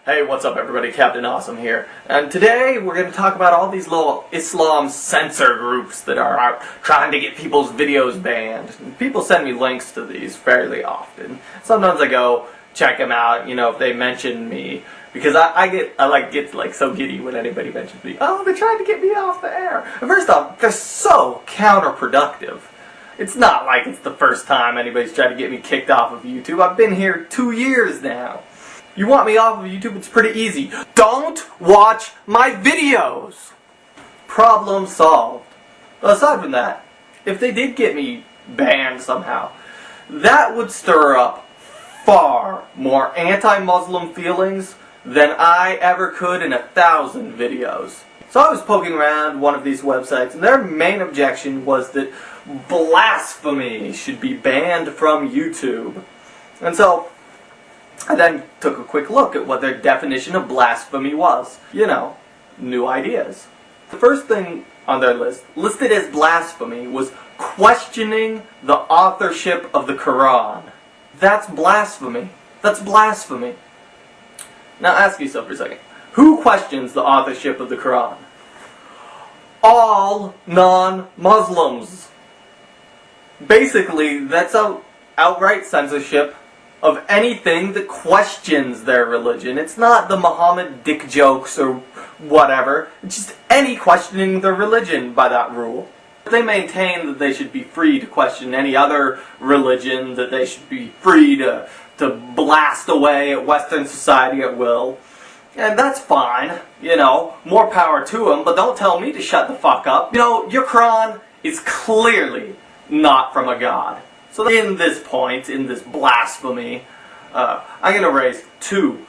Hey, what's up everybody? Captain Awesome here. And today we're going to talk about all these little Islam censor groups that are out trying to get people's videos banned. And people send me links to these fairly often. Sometimes I go check them out, you know, if they mention me. Because I get so giddy when anybody mentions me. Oh, they're trying to get me off the air. And first off, they're so counterproductive. It's not like it's the first time anybody's tried to get me kicked off of YouTube. I've been here 2 years now. You want me off of YouTube? It's pretty easy. Don't watch my videos! Problem solved. Aside from that, if they did get me banned somehow, that would stir up far more anti-Muslim feelings than I ever could in 1,000 videos. So I was poking around one of these websites, and their main objection was that blasphemy should be banned from YouTube. And so I then took a quick look at what their definition of blasphemy was. You know, new ideas. The first thing on their list, listed as blasphemy, was questioning the authorship of the Quran. That's blasphemy. That's blasphemy. Now ask yourself for a second. Who questions the authorship of the Quran? All non-Muslims. Basically, that's outright censorship of anything that questions their religion. It's not the Muhammad dick jokes or whatever. It's just any questioning their religion by that rule. They maintain that they should be free to question any other religion, that they should be free to blast away at Western society at will. And that's fine, you know, more power to them, but don't tell me to shut the fuck up. You know, your Quran is clearly not from a god. So in this point, in this blasphemy, I'm going to raise two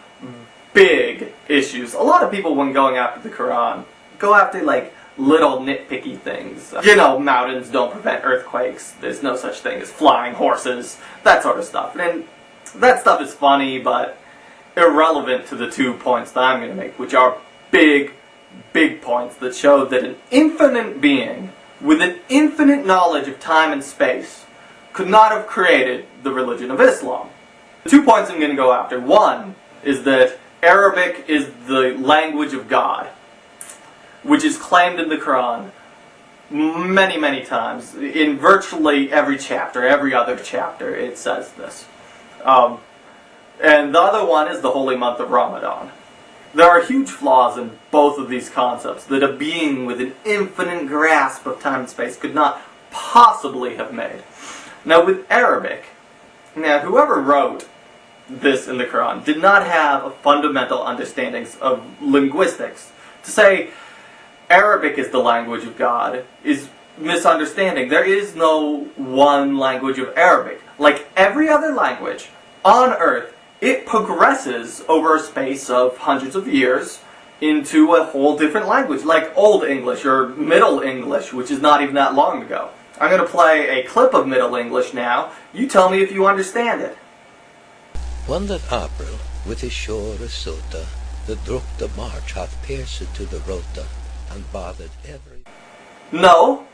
big issues. A lot of people, when going after the Quran, go after like little nitpicky things. You know, mountains don't prevent earthquakes, there's no such thing as flying horses, that sort of stuff. And that stuff is funny, but irrelevant to the 2 points that I'm going to make, which are big, big points that show that an infinite being with an infinite knowledge of time and space could not have created the religion of Islam. The 2 points I'm going to go after. One is that Arabic is the language of God, which is claimed in the Quran many, many times. In virtually every chapter, every other chapter, it says this. And the other one is the holy month of Ramadan. There are huge flaws in both of these concepts that a being with an infinite grasp of time and space could not possibly have made. Now with Arabic, whoever wrote this in the Quran did not have a fundamental understanding of linguistics. To say Arabic is the language of God is misunderstanding. There is no one language of Arabic. Like every other language on earth, it progresses over a space of hundreds of years into a whole different language, like Old English or Middle English, which is not even that long ago. I'm going to play a clip of Middle English now. You tell me if you understand it. One that April, with his shore of Sota, the drook the march hath pierced to the rota, and bothered every... No.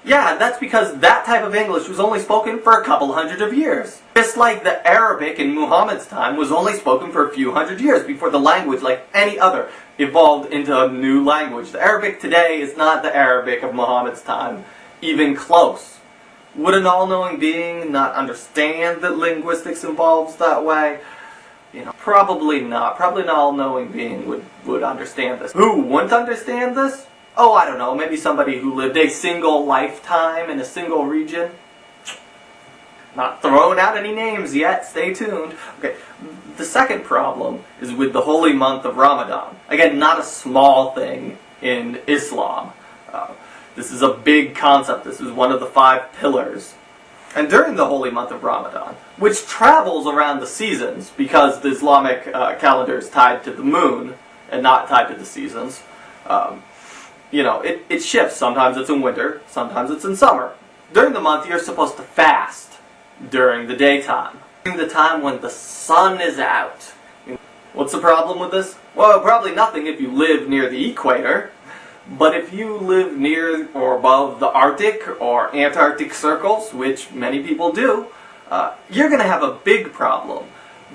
Yeah, that's because that type of English was only spoken for a couple hundred of years. Just like the Arabic in Muhammad's time was only spoken for a few hundred years before the language, like any other, evolved into a new language. The Arabic today is not the Arabic of Muhammad's time. Even close. Would an all-knowing being not understand that linguistics evolves that way? You know, probably not. Probably an all-knowing being would understand this. Who wouldn't understand this? Oh, I don't know, maybe somebody who lived a single lifetime in a single region. Not throwing out any names yet, stay tuned. Okay, the second problem is with the holy month of Ramadan. Again, not a small thing in Islam. This is a big concept. This is one of the 5 pillars. And during the holy month of Ramadan, which travels around the seasons, because the Islamic calendar is tied to the moon and not tied to the seasons, you know, it shifts. Sometimes it's in winter, sometimes it's in summer. During the month, you're supposed to fast during the daytime, during the time when the sun is out. What's the problem with this? Well, probably nothing if you live near the equator. But if you live near or above the Arctic or Antarctic circles, which many people do, you're going to have a big problem.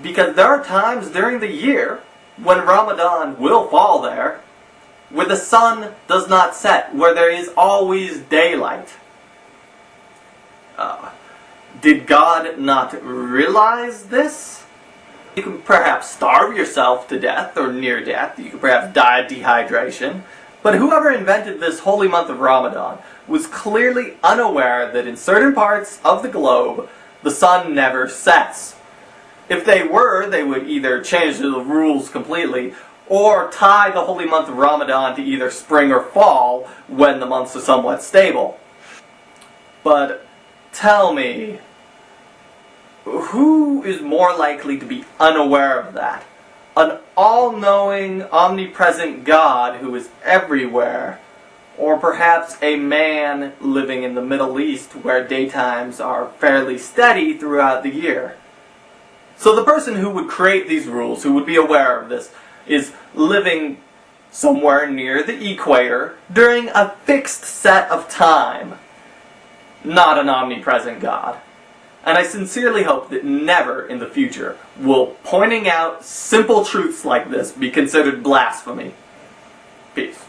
Because there are times during the year when Ramadan will fall there, where the sun does not set, where there is always daylight. Did God not realize this? You can perhaps starve yourself to death or near death. You could perhaps die of dehydration. But whoever invented this holy month of Ramadan was clearly unaware that in certain parts of the globe, the sun never sets. If they were, they would either change the rules completely or tie the holy month of Ramadan to either spring or fall when the months are somewhat stable. But tell me, who is more likely to be unaware of that? An all-knowing, omnipresent God who is everywhere, or perhaps a man living in the Middle East where daytimes are fairly steady throughout the year? So the person who would create these rules, who would be aware of this, is living somewhere near the equator during a fixed set of time, not an omnipresent God. And I sincerely hope that never in the future will pointing out simple truths like this be considered blasphemy. Peace.